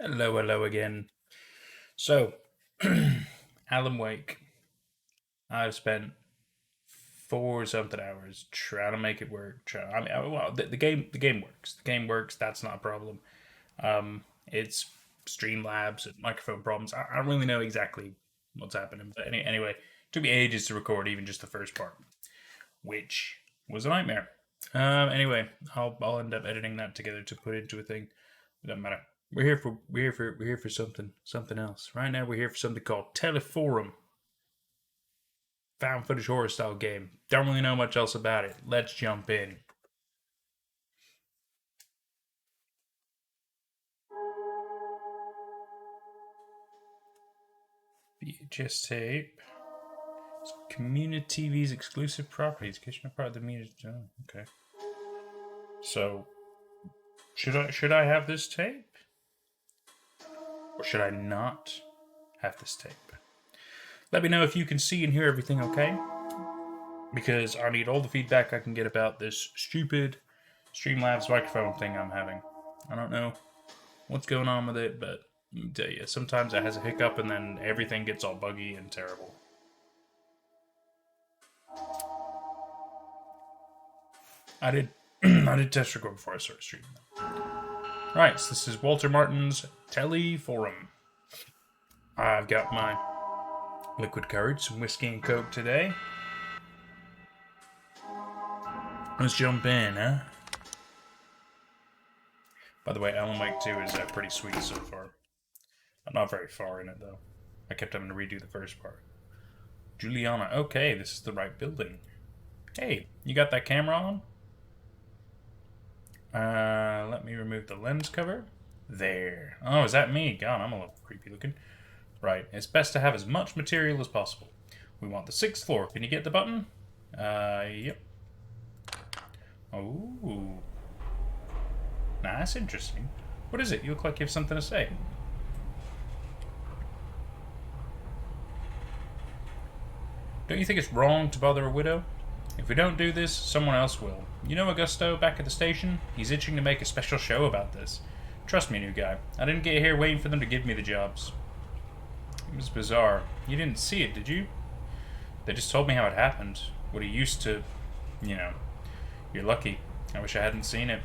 Hello, hello again. So, Alan Wake. I've spent four something hours trying to make it work. Well, the game works. The game works. That's not a problem. It's Streamlabs and microphone problems. I don't really know exactly what's happening, but anyway, it took me ages to record even just the first part, which was a nightmare. Anyway, I'll end up editing that together to put into a thing. It doesn't matter. We're here for something else. Right now, we're here for something called Teleforum, found footage horror style game. Don't really know much else about it. Let's jump in. VHS tape. Community TV's exclusive properties. Kitchen part of the media. Oh, okay. So, should I have this tape, or should I not have this tape? Let me know if you can see and hear everything. Okay. Because I need all the feedback I can get about this stupid Streamlabs microphone thing I'm having. I don't know what's going on with it, but let me tell you, sometimes it has a hiccup and then everything gets all buggy and terrible. I did I did test record before I started streaming. Right, so this is Walter Martin's Teleforum. I've got my liquid courage, some whiskey and coke today. Let's jump in, huh? By the way, Alan Wake 2 is pretty sweet so far. I'm not very far in it, though. I kept having to redo the first part. Juliana, okay, this is the right building. Hey, you got that camera on? Let me remove the lens cover. There. Oh, is that me? God, I'm a little creepy looking. Right, it's best to have as much material as possible. We want the 6th floor. Can you get the button? Yep. Oh. Nah, that's interesting. What is it? You look like you have something to say. Don't you think it's wrong to bother a widow? If we don't do this, someone else will. You know Augusto back at the station? He's itching to make a special show about this. Trust me, new guy. I didn't get here waiting for them to give me the jobs. It was bizarre. You didn't see it, did you? They just told me how it happened. What he used to... You know. You're lucky. I wish I hadn't seen it.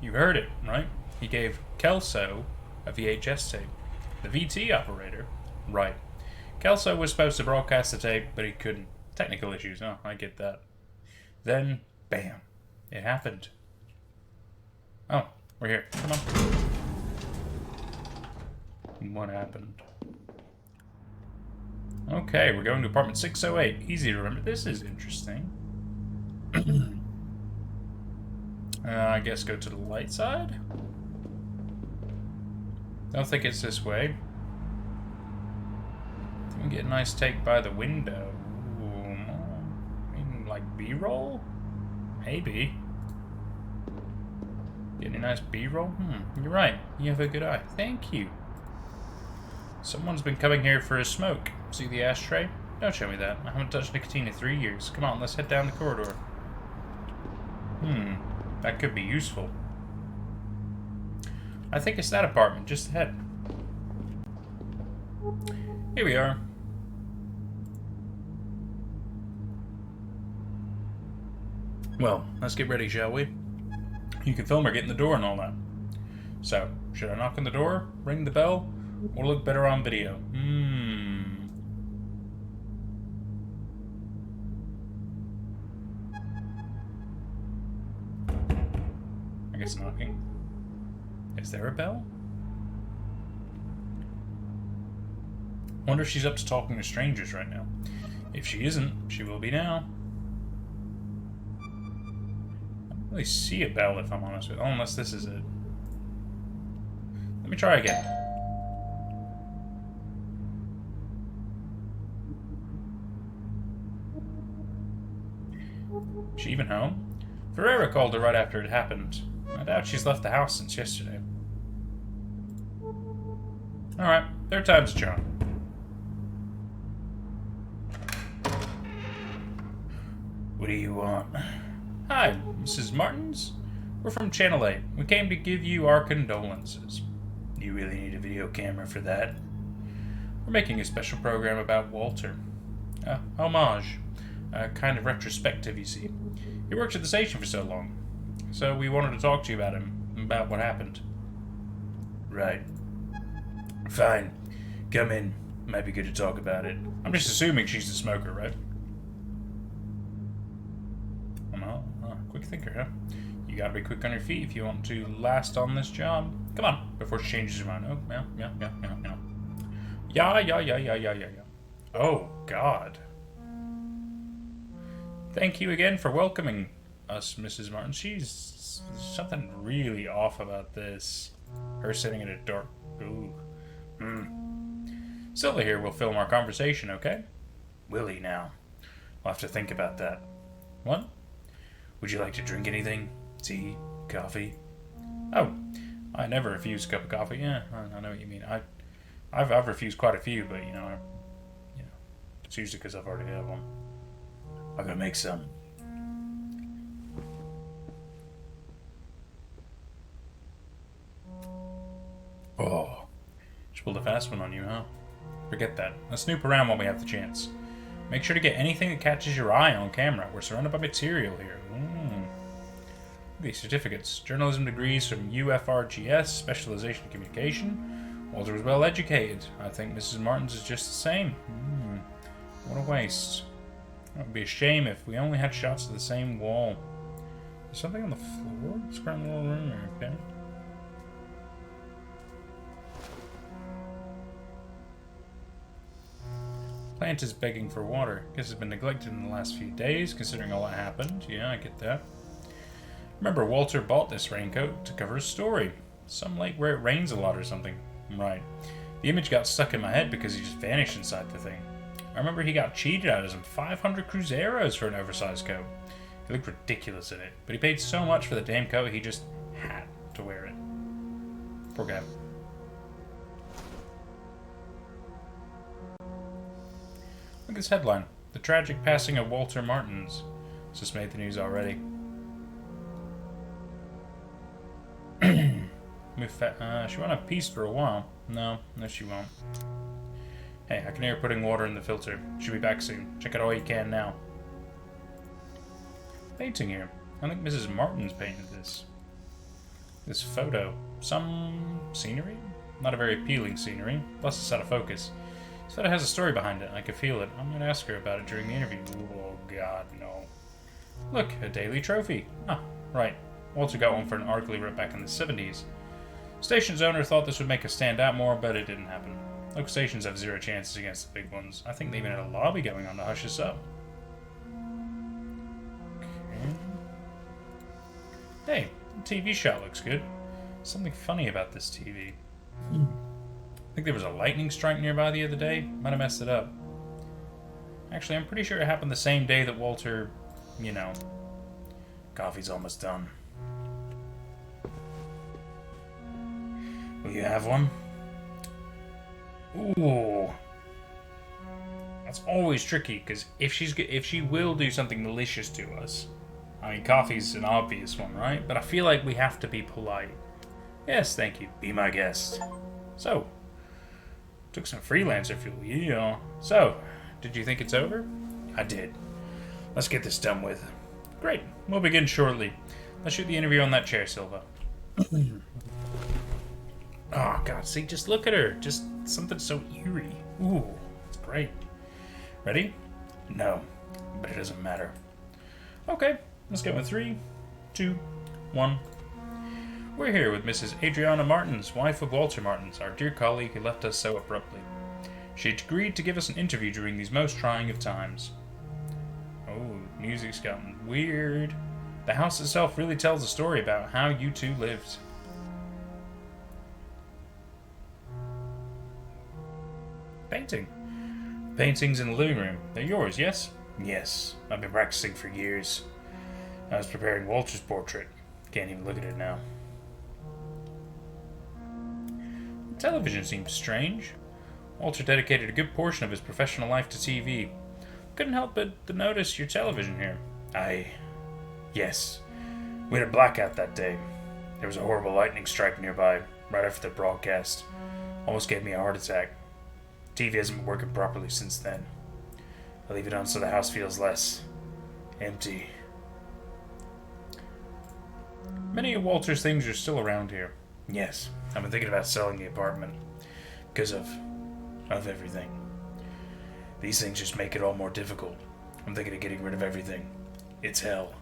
You heard it, right? He gave Kelso a VHS tape. The VT operator? Right. Kelso was supposed to broadcast the tape, but he couldn't. Technical issues. Oh, I get that. Then, bam. It happened. Oh, we're here. Come on. What happened? Okay, we're going to apartment 608. Easy to remember. This is interesting. I guess go to the light side? Don't think it's this way. We get a nice take by the window. Ooh, I mean, like B-roll? Maybe. Getting a nice B-roll? You're right. You have a good eye. Thank you. Someone's been coming here for a smoke. See the ashtray? Don't show me that. I haven't touched nicotine in 3 years. Come on, let's head down the corridor. That could be useful. I think it's that apartment just ahead. Here we are. Well, let's get ready, shall we? You can film her getting the door and all that. So, should I knock on the door, ring the bell, or look better on video? I guess knocking. Is there a bell? Wonder if she's up to talking to strangers right now. If she isn't, she will be now. I don't really see a bell, if I'm honest with you. Oh, unless this is it. Let me try again. Is she even home? Ferreira called her right after it happened. I doubt she's left the house since yesterday. Alright, third time's a charm. What do you want? Hi, Mrs. Martins. We're from Channel 8. We came to give you our condolences. You really need a video camera for that? We're making a special program about Walter. Homage. Kind of retrospective, you see. He worked at the station for so long. So we wanted to talk to you about him, about what happened. Right. Fine. Come in. Might be good to talk about it. I'm just assuming she's the smoker, right? Quick thinker, huh? You gotta be quick on your feet if you want to last on this job. Come on, before she changes her mind. Oh, yeah. Oh, God. Thank you again for welcoming us, Mrs. Martin. She's something really off about this. Her sitting in a dark... Ooh. Silva here will film our conversation, okay? Will he now? We'll have to think about that. What? Would you like to drink anything? Tea? Coffee? Oh, I never refuse a cup of coffee. Yeah, I know what you mean. I've refused quite a few, but it's usually because I've already had one. I'm gonna make some. Oh, she pulled a fast one on you, huh? Forget that. Let's snoop around while we have the chance. Make sure to get anything that catches your eye on camera. We're surrounded by material here. These certificates. Journalism degrees from UFRGS, specialization in communication. Walter was well educated. I think Mrs. Martin's is just the same. What a waste. It would be a shame if we only had shots of the same wall. There's something on the floor? It's around the little room here, okay? Plant is begging for water. Guess it's been neglected in the last few days, considering all that happened. Yeah, I get that. Remember, Walter bought this raincoat to cover his story. Some lake where it rains a lot or something. Right. The image got stuck in my head because he just vanished inside the thing. I remember he got cheated out of some 500 cruzeros for an oversized coat. He looked ridiculous in it, but he paid so much for the damn coat he just had to wear it. Poor guy. Look at this headline. The tragic passing of Walter Martins. It's just made the news already. She won't have peace for a while. No, she won't. Hey, I can hear her putting water in the filter. She'll be back soon. Check it all you can now. Painting here. I think Mrs. Martin's painted this. This photo. Some scenery? Not a very appealing scenery. Plus it's out of focus. This photo has a story behind it. I can feel it. I'm going to ask her about it during the interview. Oh, God, no. Look, a daily trophy. Ah, right. Walter got one for an article he wrote back in the 70s. Station's owner thought this would make us stand out more, but it didn't happen. Local stations have zero chances against the big ones. I think they even had a lobby going on to hush us up. Okay. Hey, the TV shot looks good. Something funny about this TV. I think there was a lightning strike nearby the other day. Might have messed it up. Actually, I'm pretty sure it happened the same day that Walter, Coffee's almost done. Will you have one? Ooh. That's always tricky, because if she will do something malicious to us, I mean, coffee's an obvious one, right? But I feel like we have to be polite. Yes, thank you. Be my guest. So, took some freelancer fuel, yeah. So, did you think it's over? I did. Let's get this done with. Great. We'll begin shortly. Let's shoot the interview on that chair, Silva. Oh, God, see, just look at her. Just something so eerie. Ooh, it's great. Ready? No, but it doesn't matter. Okay, let's go in 3, 2, 1. We're here with Mrs. Adriana Martins, wife of Walter Martins, our dear colleague who left us so abruptly. She agreed to give us an interview during these most trying of times. Oh, music's gotten weird. The house itself really tells a story about how you two lived. Painting. Paintings in the living room. They're yours, yes? Yes. I've been practicing for years. I was preparing Walter's portrait. Can't even look at it now. The television seems strange. Walter dedicated a good portion of his professional life to TV. Couldn't help but to notice your television here. Yes. We had a blackout that day. There was a horrible lightning strike nearby, right after the broadcast. Almost gave me a heart attack. TV hasn't been working properly since then. I leave it on so the house feels less empty. Many of Walter's things are still around here. Yes, I've been thinking about selling the apartment. Because of everything. These things just make it all more difficult. I'm thinking of getting rid of everything. It's hell.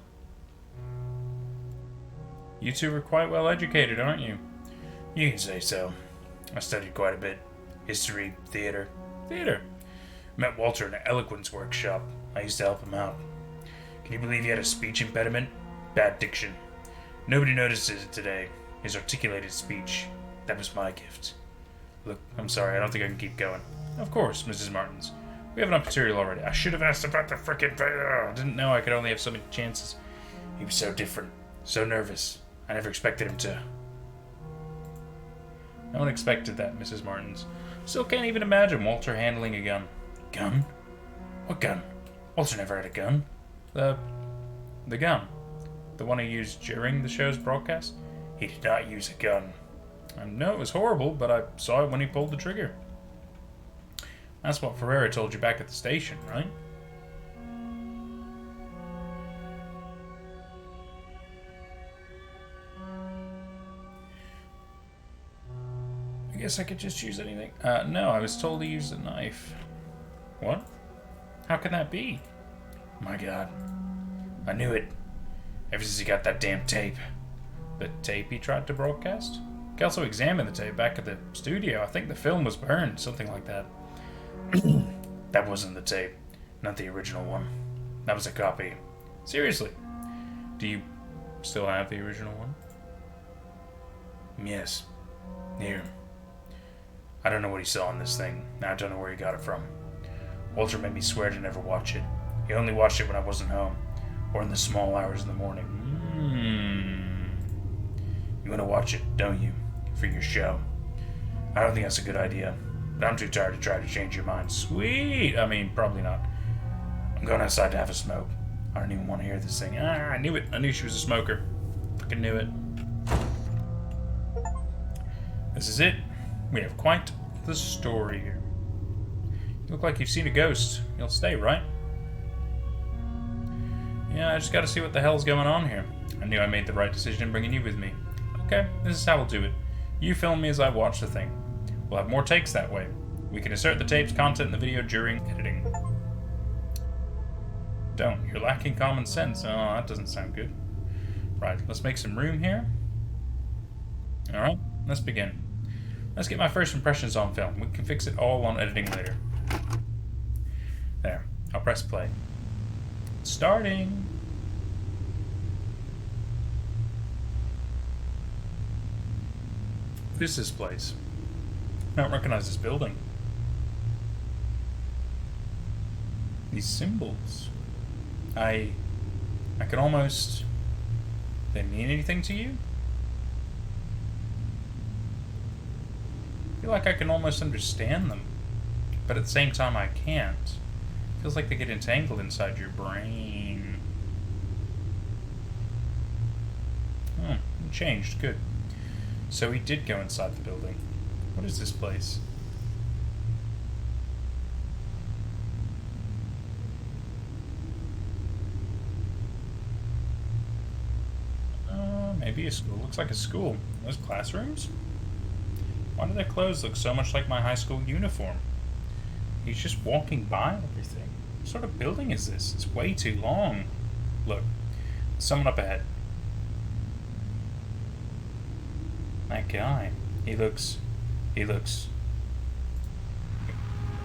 You two are quite well educated, aren't you? You can say so. I studied quite a bit. History, theater. Met Walter in an eloquence workshop. I used to help him out. Can you believe he had a speech impediment? Bad diction. Nobody notices it today. His articulated speech. That was my gift. Look, I'm sorry, I don't think I can keep going. Of course, Mrs. Martins. We have enough material already. I should have asked about the frickin' I didn't know I could only have so many chances. He was so different. So nervous. I never expected him to. No one expected that, Mrs. Martins. Still can't even imagine Walter handling a gun. Gun? What gun? Walter never had a gun. The gun. The one he used during the show's broadcast? He did not use a gun. I know it was horrible, but I saw it when he pulled the trigger. That's what Ferreira told you back at the station, right? I guess I could just use anything. No, I was told to use a knife. What? How can that be? My God. I knew it. Ever since he got that damn tape. The tape he tried to broadcast? He also examined the tape back at the studio. I think the film was burned, something like that. That wasn't the tape. Not the original one. That was a copy. Seriously. Do you still have the original one? Yes. Here. I don't know what he saw in this thing. I don't know where he got it from. Walter made me swear to never watch it. He only watched it when I wasn't home. Or in the small hours in the morning. You want to watch it, don't you? For your show. I don't think that's a good idea. But I'm too tired to try to change your mind. Sweet! I mean, probably not. I'm going outside to have a smoke. I don't even want to hear this thing. I knew it. I knew she was a smoker. Fucking knew it. This is it. We have quite the story here. You look like you've seen a ghost. You'll stay, right? Yeah, I just gotta see what the hell's going on here. I knew I made the right decision in bringing you with me. Okay, this is how we'll do it. You film me as I watch the thing. We'll have more takes that way. We can insert the tape's content in the video during editing. Don't. You're lacking common sense. Oh, that doesn't sound good. Right, let's make some room here. Alright, let's begin. Let's get my first impressions on film. We can fix it all on editing later. There. I'll press play. Starting. What is this place? I don't recognize this building. These symbols. I can almost... They mean anything to you? I feel like I can almost understand them, but at the same time I can't. It feels like they get entangled inside your brain. Oh, it changed. Good. So he did go inside the building. What is this place? Maybe a school. Looks like a school. Those classrooms? Why do their clothes look so much like my high school uniform? He's just walking by everything. What sort of building is this? It's way too long. Look, someone up ahead. That guy. He looks... Gonna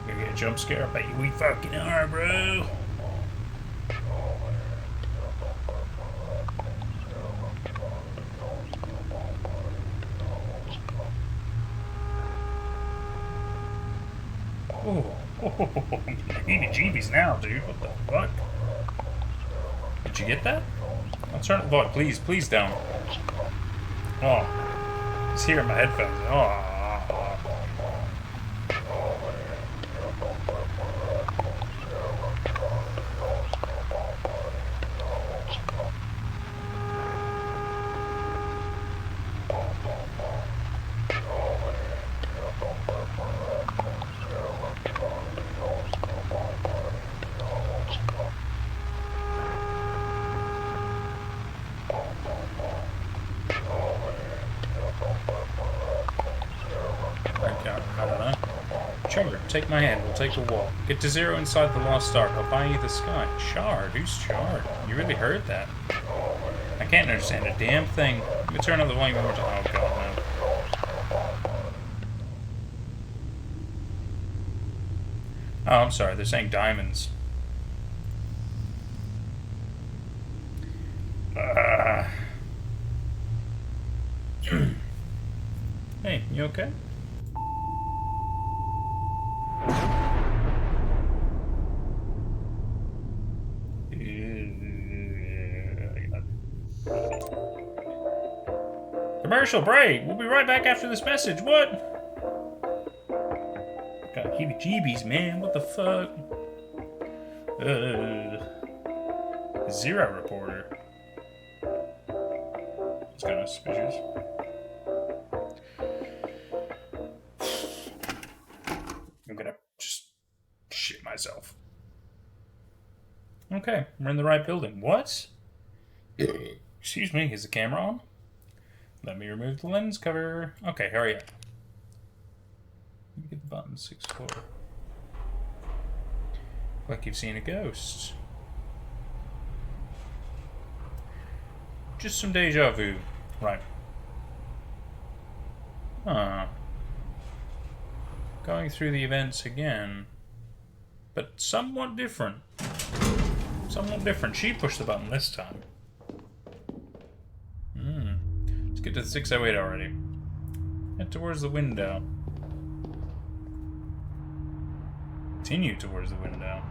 get a jump scare? I bet you we fucking are, bro. Oh, heebie-jeebies now, dude. What the fuck? Did you get that? I'll turn it. Look, please don't. Oh, it's here in my headphones. Oh. Shard, take my hand. We'll take a walk. Get to zero inside the Lost Ark. I'll buy you the sky. Shard? Who's Shard? You really heard that? I can't understand a damn thing. Let me turn up the volume one more time. Oh, God, no. Oh, I'm sorry. They're saying diamonds. Hey, you okay? Commercial break! We'll be right back after this message. What? Got heebie-jeebies, man. What the fuck? Zero reporter. It's kind of suspicious. I'm gonna just shit myself. Okay, we're in the right building. What? Excuse me, is the camera on? Let me remove the lens cover. Okay, hurry up. Let me get the button 6-4. Like you've seen a ghost. Just some deja vu. Right. Huh. Going through the events again. But somewhat different. Somewhat different. She pushed the button this time. Let's get to the 608 already. Head towards the window. Continue towards the window.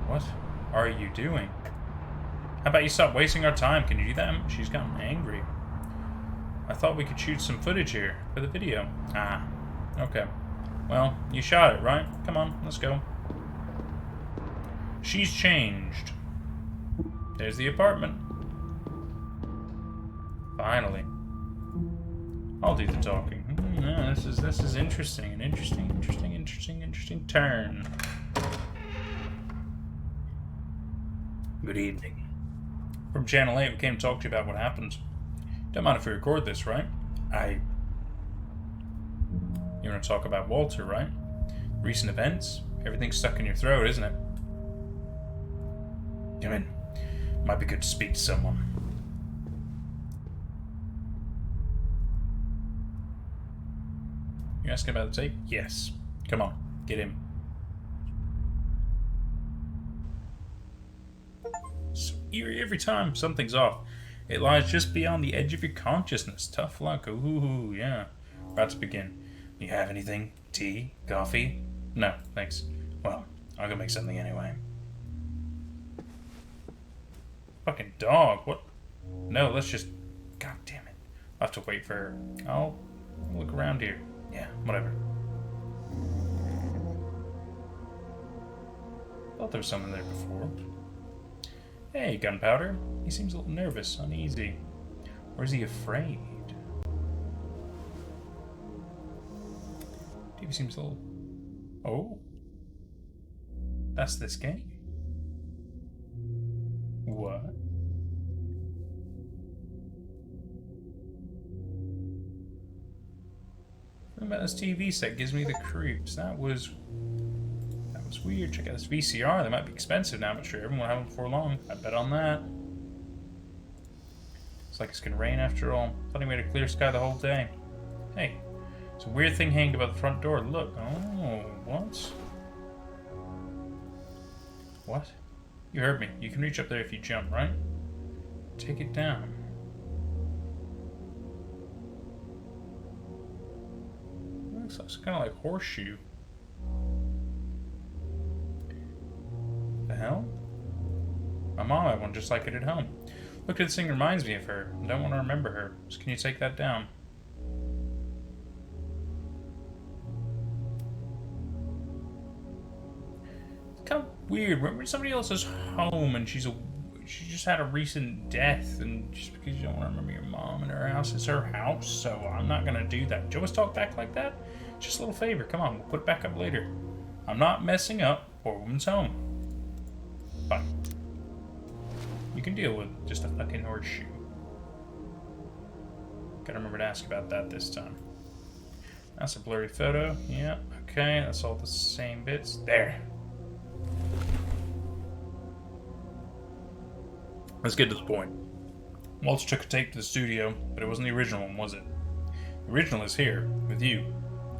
What are you doing? How about you stop wasting our time? Can you do that? She's gotten angry. I thought we could shoot some footage here for the video. Ah, okay. Well, you shot it, right? Come on, let's go. She's changed. There's the apartment. Finally. I'll do the talking. Yeah, this is interesting. An interesting turn. Good evening. From Channel 8, we came to talk to you about what happened. Don't mind if we record this, right? You want to talk about Walter, right? Recent events? Everything's stuck in your throat, isn't it? Come in. Might be good to speak to someone. You asking about the tape? Yes. Come on, get in. So eerie every time. Something's off. It lies just beyond the edge of your consciousness. Tough luck. Ooh, yeah. About to begin. You have anything? Tea? Coffee? No, thanks. Well, I'll go make something anyway. Fucking dog. What? No, let's just... God damn it. I'll have to wait for her. I'll look around here. Yeah, whatever. Thought there was someone there before. Hey, Gunpowder. He seems a little nervous, uneasy. Or is he afraid? He seems a little... Oh. That's this game? What? Something about this TV set gives me the creeps. That was weird. Check out this VCR. They might be expensive now, but sure, everyone will have them before long. I bet on that. Looks like it's gonna rain after all. Thought he made a clear sky the whole day. Hey, it's a weird thing hanging above the front door. Look. Oh, what? What? You heard me. You can reach up there if you jump, right? Take it down. Looks like it's kind of like horseshoe. The hell? My mom had one just like it at home. Look at this thing, reminds me of her. I don't want to remember her. So can you take that down? It's kind of weird. Remember somebody else's home and she just had a recent death, and just because you don't want to remember your mom and her house, it's her house, so I'm not gonna do that. Did you always talk back like that? Just a little favor. Come on, we'll put it back up later. I'm not messing up poor woman's home. Fine. You can deal with just a fucking horseshoe. Gotta remember to ask about that this time. That's a blurry photo. Yeah, okay, that's all the same bits. There. Let's get to the point. Walter took a tape to the studio, but it wasn't the original one, was it? The original is here, with you.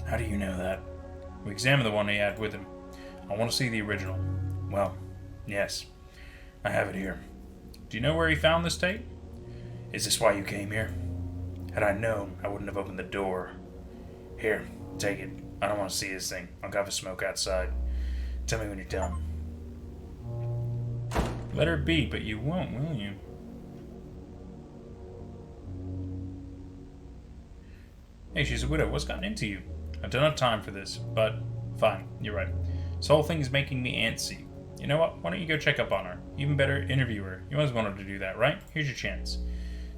How do you know that? We examined the one he had with him. I want to see the original. Well, yes. I have it here. Do you know where he found this tape? Is this why you came here? Had I known, I wouldn't have opened the door. Here, take it. I don't want to see this thing. I'll have a smoke outside. Tell me when you're done. Let her be, but you won't, will you? Hey, she's a widow. What's gotten into you? I don't have time for this, but fine, you're right. This whole thing is making me antsy. You know what? Why don't you go check up on her? Even better, interview her. You always wanted to do that, right? Here's your chance.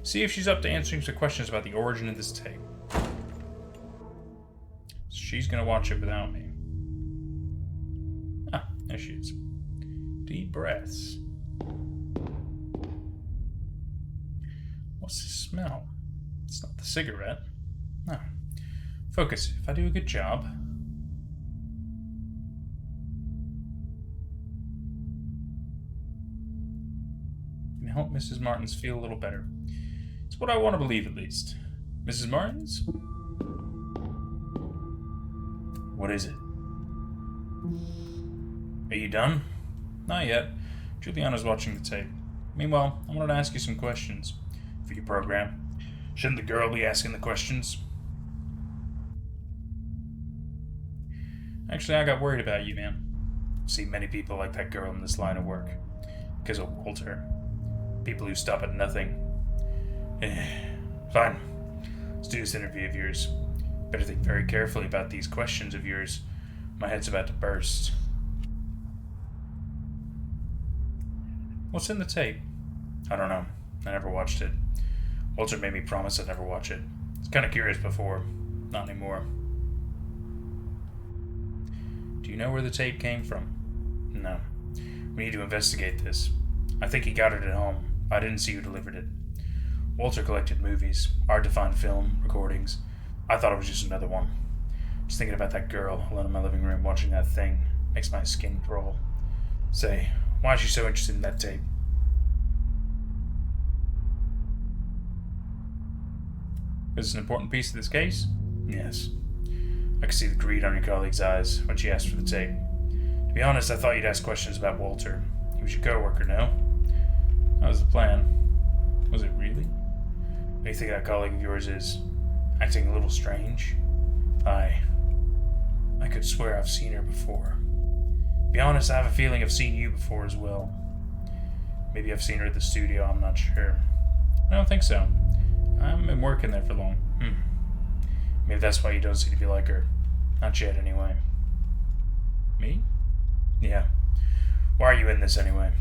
See if she's up to answering some questions about the origin of this tape. She's gonna watch it without me. Ah, there she is. Deep breaths. What's this smell? It's not the cigarette. No. Focus. If I do a good job. Can help Mrs. Martins feel a little better. It's what I want to believe, at least. Mrs. Martins? What is it? Are you done? Not yet. Juliana's watching the tape. Meanwhile, I wanted to ask you some questions for your program. Shouldn't the girl be asking the questions? Actually, I got worried about you, man. I've seen many people like that girl in this line of work. Because of Walter. People who stop at nothing. Fine. Let's do this interview of yours. Better think very carefully about these questions of yours. My head's about to burst. What's in the tape? I don't know. I never watched it. Walter made me promise I'd never watch it. I was kind of curious before. Not anymore. Do you know where the tape came from? No. We need to investigate this. I think he got it at home. I didn't see who delivered it. Walter collected movies, hard to find film, recordings. I thought it was just another one. Just thinking about that girl alone in my living room watching that thing makes my skin crawl. Say, why is she so interested in that tape? Is this an important piece of this case? Yes. I could see the greed on your colleague's eyes when she asked for the tape. To be honest, I thought you'd ask questions about Walter. He was your co-worker, no? That was the plan. Was it really? What do you think that colleague of yours is? Acting a little strange? I could swear I've seen her before. To be honest, I have a feeling I've seen you before as well. Maybe I've seen her at the studio, I'm not sure. I don't think so. I haven't been working there for long. Maybe that's why you don't seem to be like her. Not yet, anyway. Me? Yeah. Why are you in this, anyway?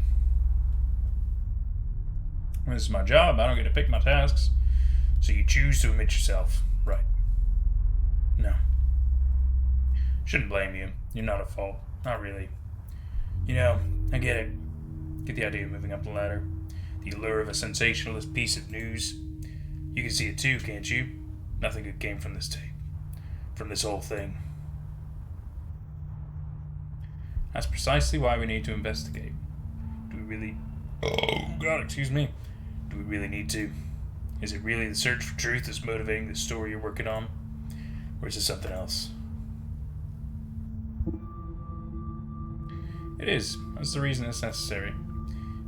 This is my job. I don't get to pick my tasks. So you choose to omit yourself. Right. No. Shouldn't blame you. You're not at fault. Not really. You know, I get it. Get the idea of moving up the ladder. The allure of a sensationalist piece of news. You can see it too, can't you? Nothing good came from this tape. From this whole thing. That's precisely why we need to investigate. Do we really... Oh, God, excuse me. Do we really need to? Is it really the search for truth that's motivating the story you're working on? Or is it something else? It is. That's the reason it's necessary.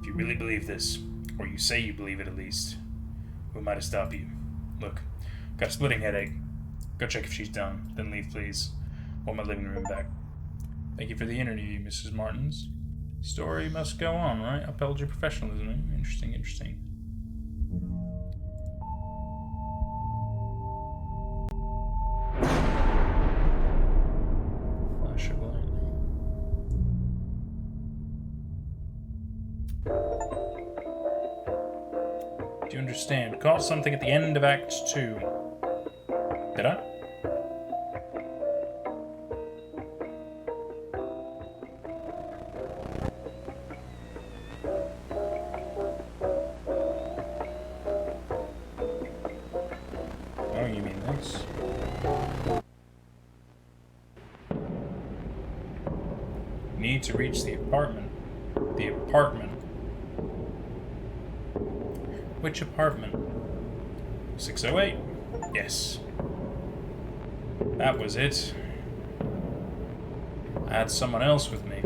If you really believe this, or you say you believe it at least, who am I to stop you? Look, got a splitting headache. Go check if she's done. Then leave, please. Want my living room back. Thank you for the interview, Mrs. Martins. Story must go on, right? Upheld your professionalism. Interesting, interesting. Flash of light. Do you understand? Caught something at the end of Act 2. Did I? Oh, you mean this? need to reach the apartment. The apartment. Which apartment? 608. Yes. That was it. I had someone else with me.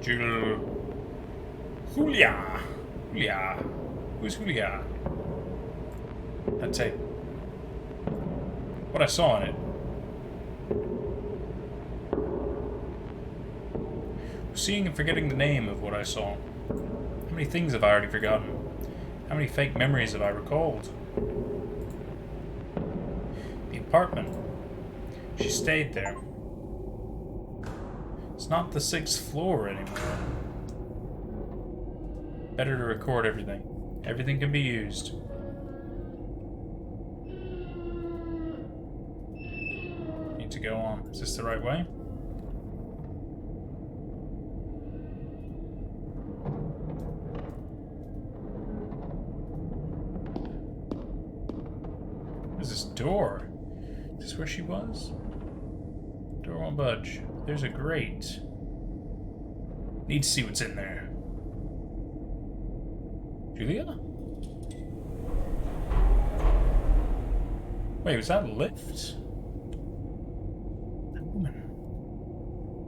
Julia. Julia. Who's Julia? That tape. What I saw in it. Seeing and forgetting the name of what I saw. How many things have I already forgotten? How many fake memories have I recalled? The apartment. She stayed there. It's not the 6th floor anymore. Better to record everything. Everything can be used. Need to go on. Is this the right way? What is this door? Is this where she was? Door won't budge. There's a grate. Need to see what's in there. Julia? Wait, was that a lift? That woman.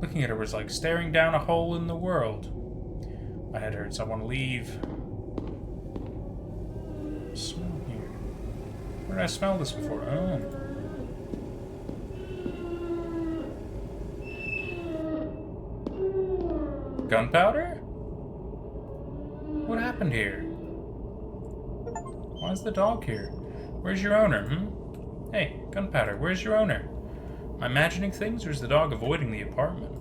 Looking at her was like staring down a hole in the world. My head hurts. I want to leave. Smell here. Where did I smell this before? Oh. Gunpowder? What happened here? Why is the dog here? Where's your owner, Hey, Gunpowder, where's your owner? Am I imagining things, or is the dog avoiding the apartment?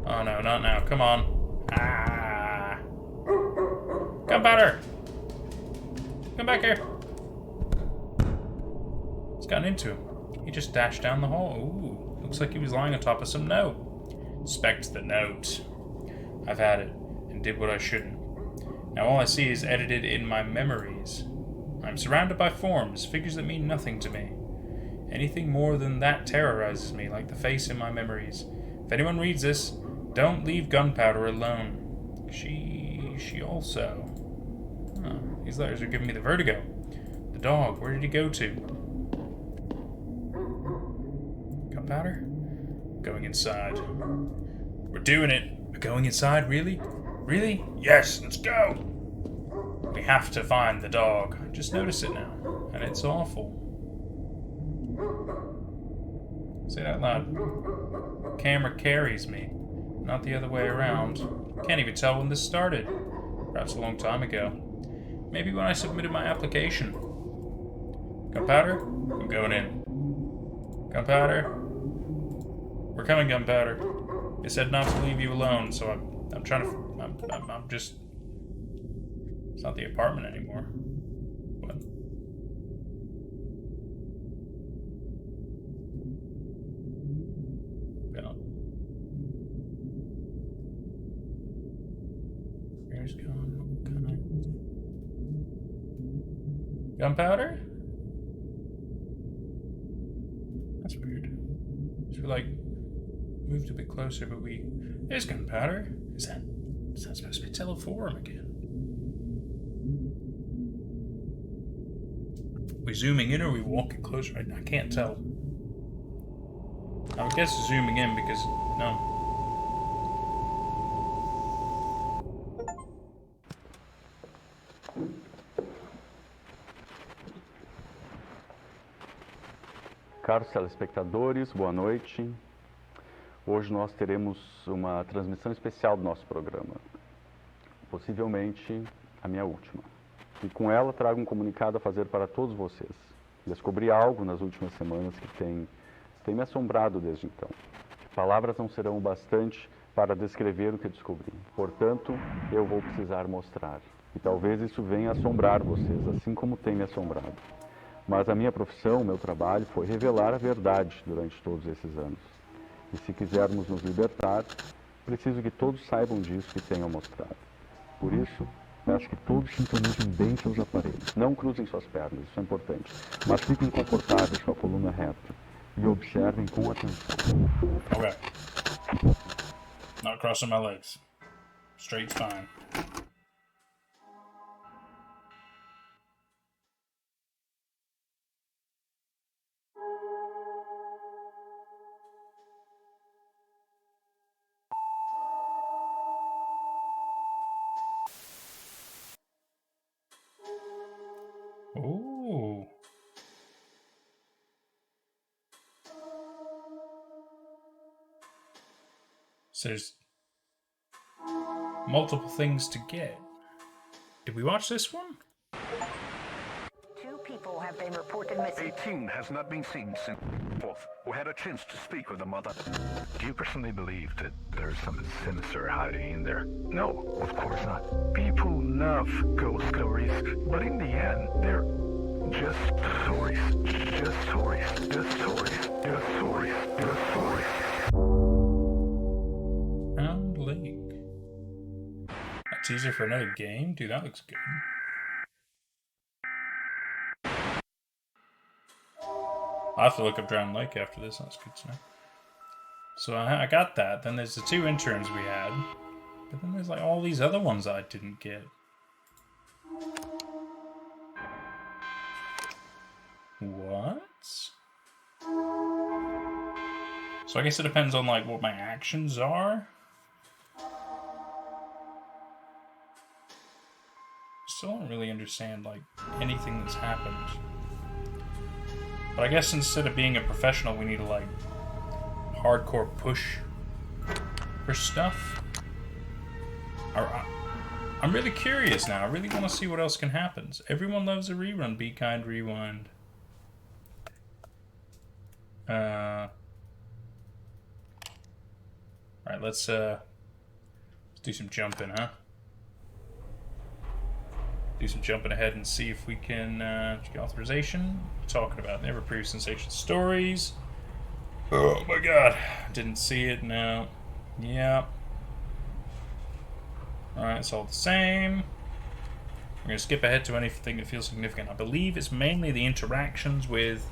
Oh no, not now. Come on. Ah! Gunpowder! Come back here! What's gotten into him? He just dashed down the hall. Ooh, looks like he was lying on top of some note. Inspect the note. I've had it, and did what I shouldn't. Now all I see is edited in my memories. I'm surrounded by forms, figures that mean nothing to me. Anything more than that terrorizes me, like the face in my memories. If anyone reads this, don't leave Gunpowder alone. She also... Oh, these letters are giving me the vertigo. The dog, where did he go to? Gunpowder? Going inside. We're doing it. We're going inside, really? Really? Yes, let's go! We have to find the dog. I just noticed it now, and it's awful. Say that loud. Camera carries me, not the other way around. Can't even tell when this started. Perhaps a long time ago. Maybe when I submitted my application. Gunpowder? I'm going in. Gunpowder? We're coming, Gunpowder. It said not to leave you alone, so I'm trying to... I'm just... It's not the apartment anymore. What? Yeah. Where's Gunpowder? That's weird. So we like moved a bit closer, but there's Gunpowder. Is that supposed to be Teleforum again? We zooming in or are we walking closer? I can't tell. I would guess zooming in because no. Caros telespectadores, boa noite. Hoje nós teremos uma transmissão especial do nosso programa, possivelmente a minha última. E com ela trago um comunicado a fazer para todos vocês. Descobri algo nas últimas semanas que tem me assombrado desde então. Palavras não serão o bastante para descrever o que descobri. Portanto, eu vou precisar mostrar. E talvez isso venha assombrar vocês, assim como tem me assombrado. Mas a minha profissão, o meu trabalho, foi revelar a verdade durante todos esses anos. E se quisermos nos libertar, preciso que todos saibam disso e tenham mostrado. Por isso, peço que todos sintonizem bem seus aparelhos. Não cruzem suas pernas, isso é importante. Mas fiquem confortáveis com a coluna reta. e observem com atenção. Okay. Not crossing my legs. Straight's fine. Ooh. So there's multiple things to get. Did we watch this one? 2 people have been reported missing. 18 has not been seen since fourth. We had a chance to speak with the mother. Do you personally believe that there's something sinister hiding in there? No, of course not. People love ghost stories, but in the end, they're just stories. Just stories. Just stories. Just stories. Just stories. Round Lake. A teaser for another game? Dude, that looks good. I'll have to look up Drowned Lake after this. That's good to know. So I got that. Then there's the 2 interns we had. But then there's like all these other ones I didn't get. What? So I guess it depends on like what my actions are. Still don't really understand like anything that's happened. But I guess instead of being a professional, we need to like hardcore push for stuff. I'm really curious now. I really want to see what else can happen. Everyone loves a rerun. Be kind, rewind. Alright, let's do some jumping, huh? Do some jumping ahead and see if we can get authorization. Talking about never previous sensation stories. Oh my god. Didn't see it, no. Yep. Alright, it's all the same. We're going to skip ahead to anything that feels significant. I believe it's mainly the interactions with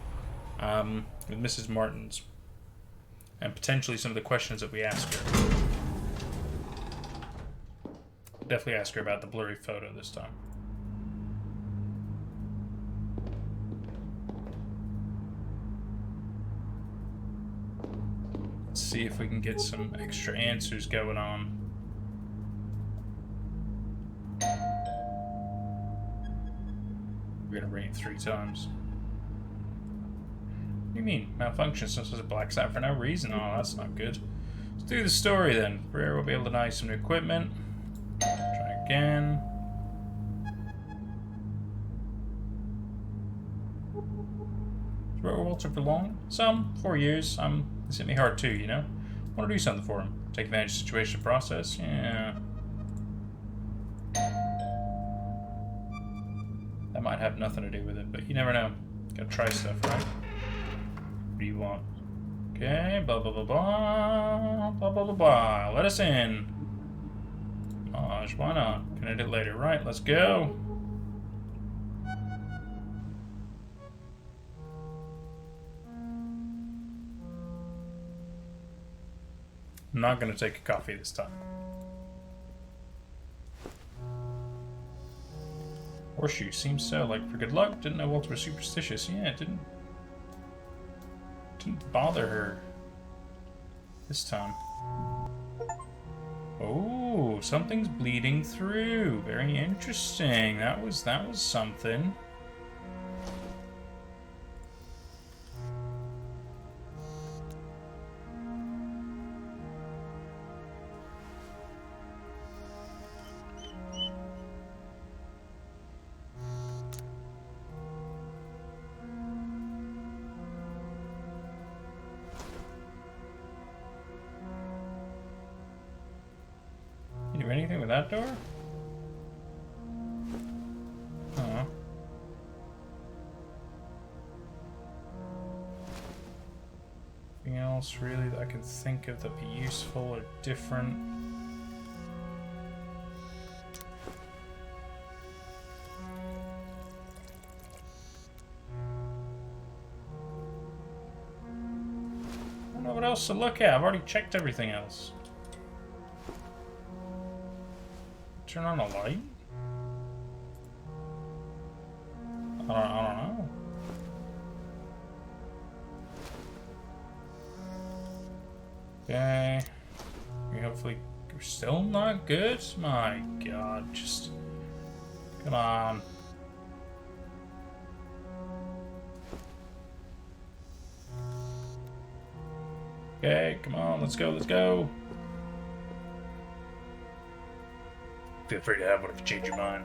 Mrs. Martins. And potentially some of the questions that we ask her. Definitely ask her about the blurry photo this time. Let's see if we can get some extra answers going on. We're gonna ring it 3 times. What do you mean? Malfunction since it blacks out for no reason? Oh, that's not good. Let's do the story then. Pereira will be able to deny some new equipment. Try again. Has Rotor Walter for long? Some. 4 years. It's hit me hard too, you know? Want to do something for him. Take advantage of the situation process. Yeah. That might have nothing to do with it, but you never know. Gotta try stuff, right? What do you want? Okay, blah blah blah blah blah blah blah blah. Let us in. Gosh, why not? Can edit later, right? Let's go. I'm not gonna take a coffee this time. Horseshoe seems so like for good luck. Didn't know Walter was superstitious. Yeah, it didn't bother her this time. Oh, something's bleeding through. Very interesting. That was something. Anything with that door? Huh. Anything else really that I can think of that'd be useful or different? what else to look at? I've already checked everything else. Turn on a light? I don't know. Okay. We hopefully we're still not good. My God, just come on. Okay, come on, let's go, let's go. Feel free to have one if you change your mind.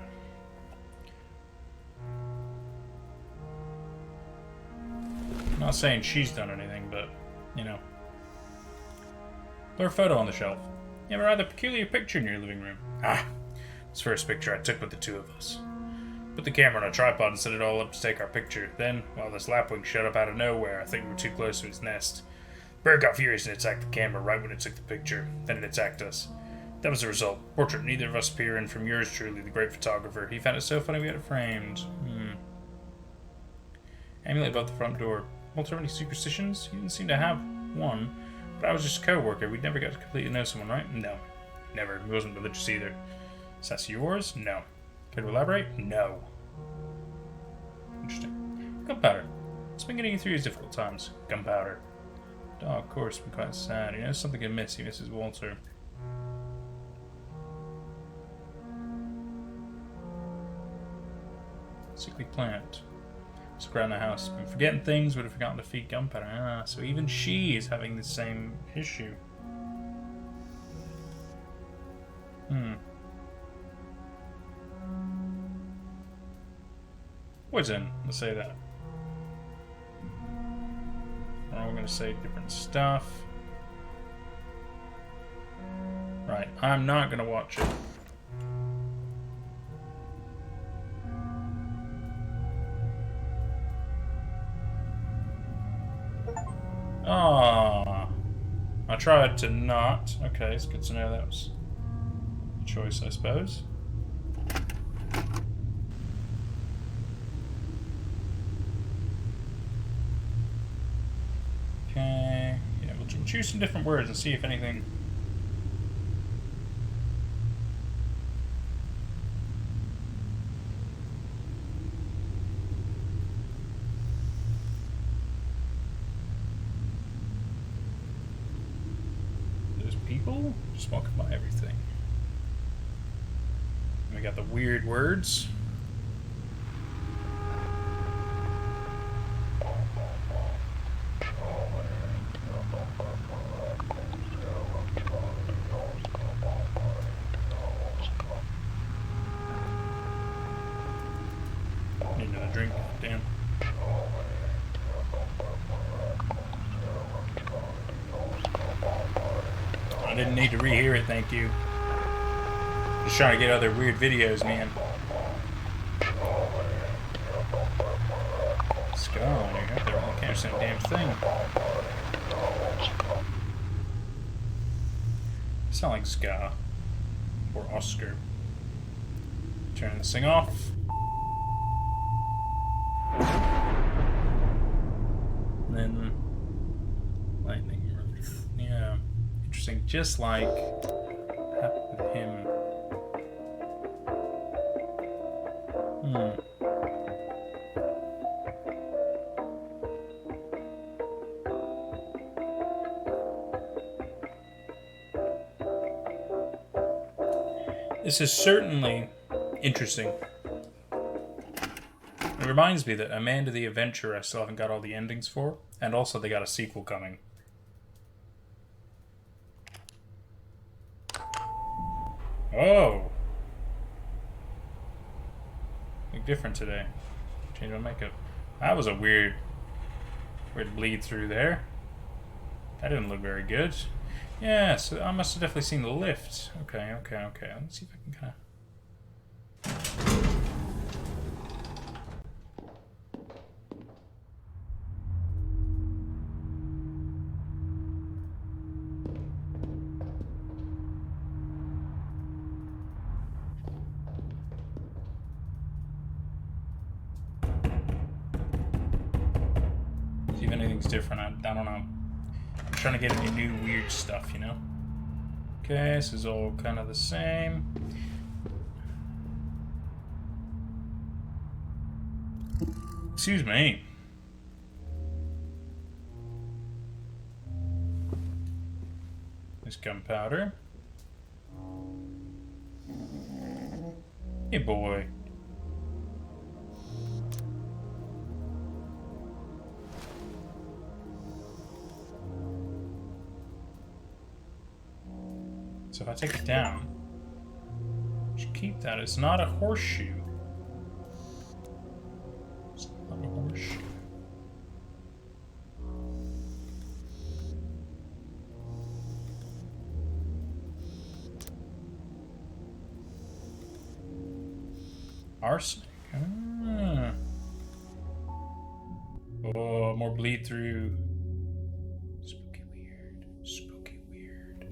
I'm not saying she's done anything, but, you know. Blur photo on the shelf. You have a rather peculiar picture in your living room. Ah, this first picture I took with the two of us. Put the camera on a tripod and set it all up to take our picture. Then, while this lapwing showed up out of nowhere, I think we were too close to his nest. The bird got furious and attacked the camera right when it took the picture. Then it attacked us. That was the result. Portrait neither of us appear in from yours truly, the great photographer. He found it so funny we had it framed. Amulet above the front door. Walter, have any superstitions? He didn't seem to have one. But I was just a co-worker. We'd never got to completely know someone, right? No. Never. He wasn't religious either. Is that yours? No. Care to elaborate? No. Interesting. Gunpowder. What's been getting you through these difficult times? Gunpowder. Oh, of course, been quite sad. He knows something amiss. He misses Walter. Sickly plant. Look around the house. Been forgetting things, would have forgotten to feed gunpowder. Ah, so even she is having the same issue. Poison, let's say that. Or we're going to say different stuff. Right, I'm not going to watch it. Ah, I tried to not. Okay, it's good to know that was a choice, I suppose. Okay, yeah, we'll choose some different words and see if anything. People just walking by everything. And we got the weird words. Need another drink, damn. I didn't need to rehear it, thank you. Just trying to get other weird videos, man. Ska on here. I can't understand a damn thing. Sound like Ska. Or Oscar. Turn this thing off. And then lightning. Yeah. Interesting. Just like happened to him. This is certainly interesting. It reminds me that Amanda the Adventurer I still haven't got all the endings for, and also they got a sequel coming. Oh! Look different today. Change my makeup. That was a weird bleed through there. That didn't look very good. Yeah, so I must have definitely seen the lift. Okay. Let's see if I can kind of... see if anything's different. I don't know. I'm trying to get any new weird stuff, you know? Okay, this is all kind of the same. Excuse me. There's gunpowder. Hey, boy. So if I take it down, I should keep that. It's not a horseshoe. It's not a horseshoe. Arsenic. Ah. Oh, more bleed through. Spooky weird. Spooky weird.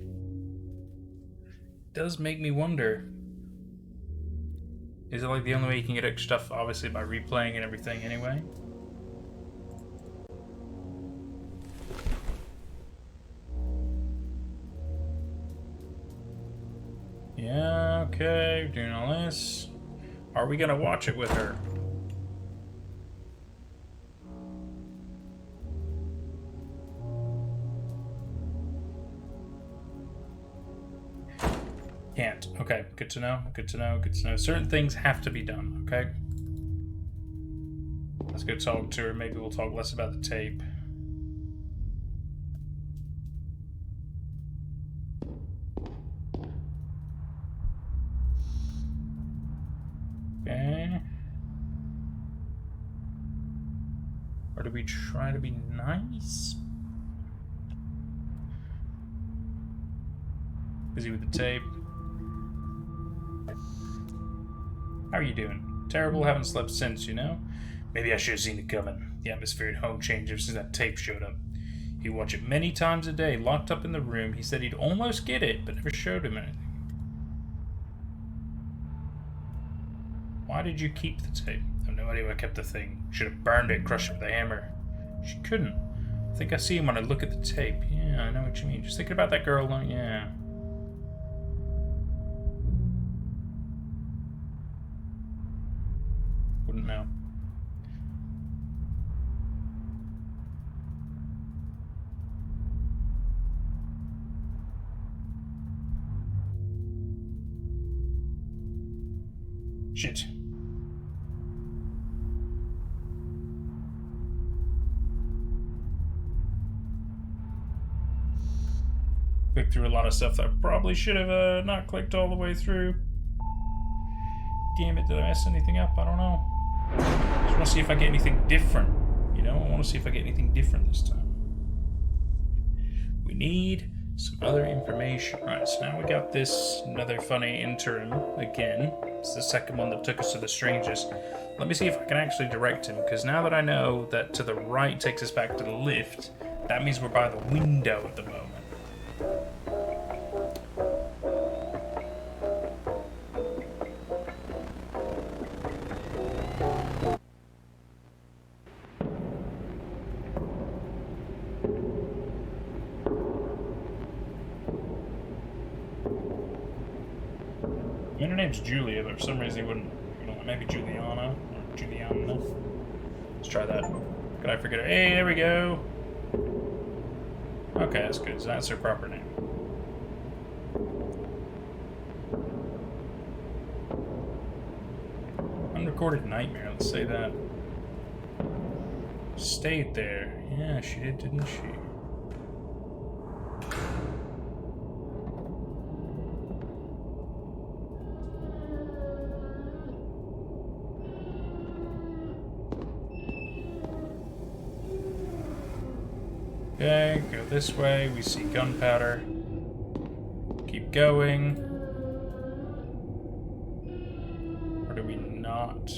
Does make me wonder. Is it like the only way you can get extra stuff, obviously, by replaying and everything anyway? Yeah, okay, doing all this. Are we gonna watch it with her? Can't. Okay, good to know, good to know, good to know. Certain things have to be done, okay? Let's go talk to her. Maybe we'll talk less about the tape. Okay. Or do we try to be nice? Busy with the tape. How are you doing? Terrible, haven't slept since, you know? Maybe I should have seen it coming. The atmosphere at home changed ever since that tape showed up. He'd watch it many times a day, locked up in the room. He said he'd almost get it, but never showed him anything. Why did you keep the tape? I have no idea why I kept the thing. Should have burned it, crushed it with a hammer. She couldn't. I think I see him when I look at the tape. Yeah, I know what you mean. Just thinking about that girl, yeah. Wouldn't know. Shit. Clicked through a lot of stuff that I probably should have not clicked all the way through. Damn it, did I mess anything up? I don't know. Just want to see if I get anything different. You know, I want to see if I get anything different this time. We need some other information. Alright, so now we got this, another funny interim again. It's the second one that took us to the strangest. Let me see if I can actually direct him, because now that I know that to the right takes us back to the lift, that means we're by the window at the moment. I mean, her name's Julia, but for some reason he wouldn't. You know, maybe Juliana or Juliana. Let's try that. Could I forget her? Hey, there we go. Okay, that's good. So that's her proper name. Unrecorded nightmare. Let's say that. Stayed there. Yeah, she did, didn't she? Okay, go this way. We see gunpowder. Keep going. Or do we not?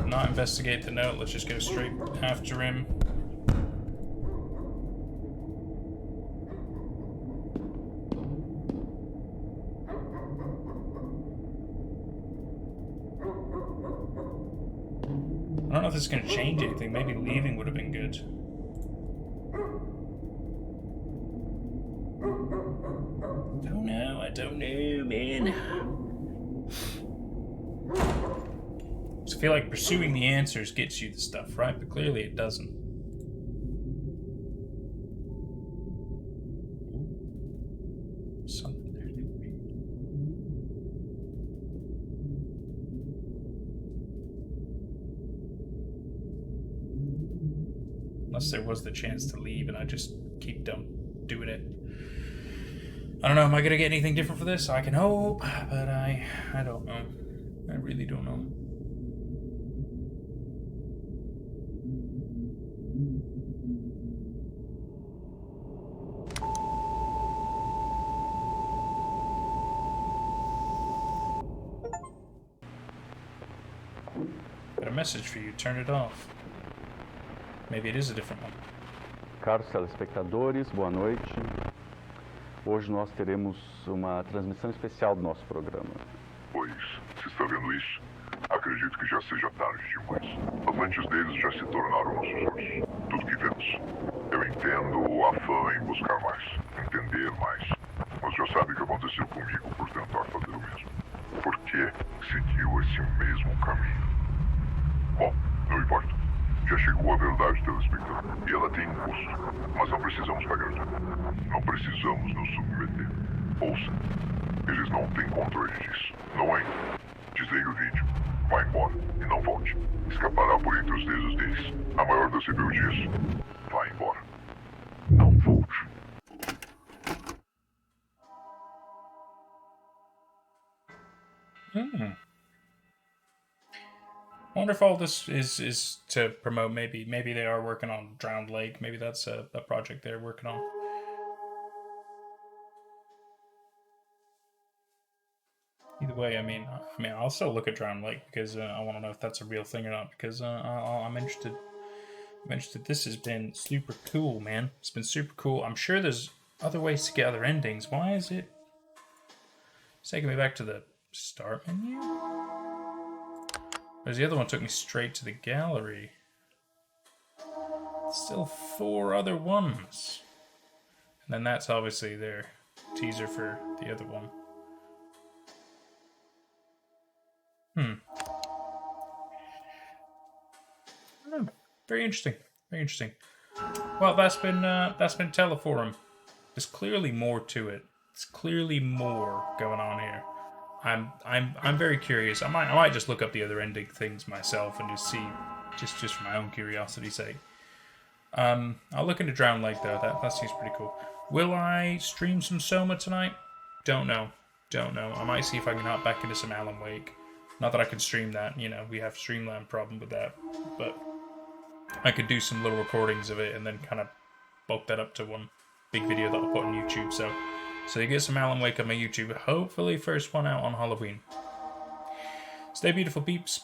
Not investigate the note. Let's just go straight after him. don't know if this is going to change anything. Maybe leaving would have been good. I don't know, man. I feel like pursuing the answers gets you the stuff, right? But clearly it doesn't. Something there. Unless there was the chance to leave and I just keep doing it. I don't know, am I gonna get anything different for this? I can hope, but I don't know. I really don't know. Got a message for you, turn it off. Maybe it is a different one. Caros telespectadores, boa noite. Hoje nós teremos uma transmissão especial do nosso programa. Pois, se está vendo isso, acredito que já seja tarde demais. As lentes deles já se tornaram nossos olhos. Tudo que vemos. Eu entendo o afã em buscar mais, entender mais. Mas já sabe o que aconteceu comigo por tentar fazer o mesmo. Por que seguiu esse mesmo caminho? Bom, não importa. Já chegou a verdade, telespectador. E ela tem um custo. Mas não precisamos pagar. Não precisamos nos submeter. Ouça. Eles não têm controle disso. Não ainda. Desligue o vídeo. Vá embora. E não volte. Escapará por entre os dedos deles. A maior das rebeldias. Vá embora. Não volte. I wonder if all this is to promote. Maybe they are working on Drowned Lake. Maybe that's a project they're working on. Either way, I mean, I'll still look at Drowned Lake because I want to know if that's a real thing or not. Because I'm interested. I'm interested. This has been super cool, man. It's been super cool. I'm sure there's other ways to get other endings. Why is it? It's taking me back to the start menu. Whereas the other one took me straight to the gallery. Still 4 other ones. And then that's obviously their teaser for the other one. I don't know. Very interesting. Very interesting. Well, that's been Teleforum. There's clearly more to it. There's clearly more going on here. I'm very curious. I might just look up the other ending things myself and just see, just for my own curiosity's sake. I'll look into Drowned Lake though. That seems pretty cool. Will I stream some Soma tonight? Don't know. I might see if I can hop back into some Alan Wake. Not that I can stream that. You know, we have Streamlabs problem with that, but I could do some little recordings of it and then kind of bulk that up to one big video that I'll put on YouTube. So you get some Alan Wake on my YouTube. Hopefully first one out on Halloween. Stay beautiful, peeps.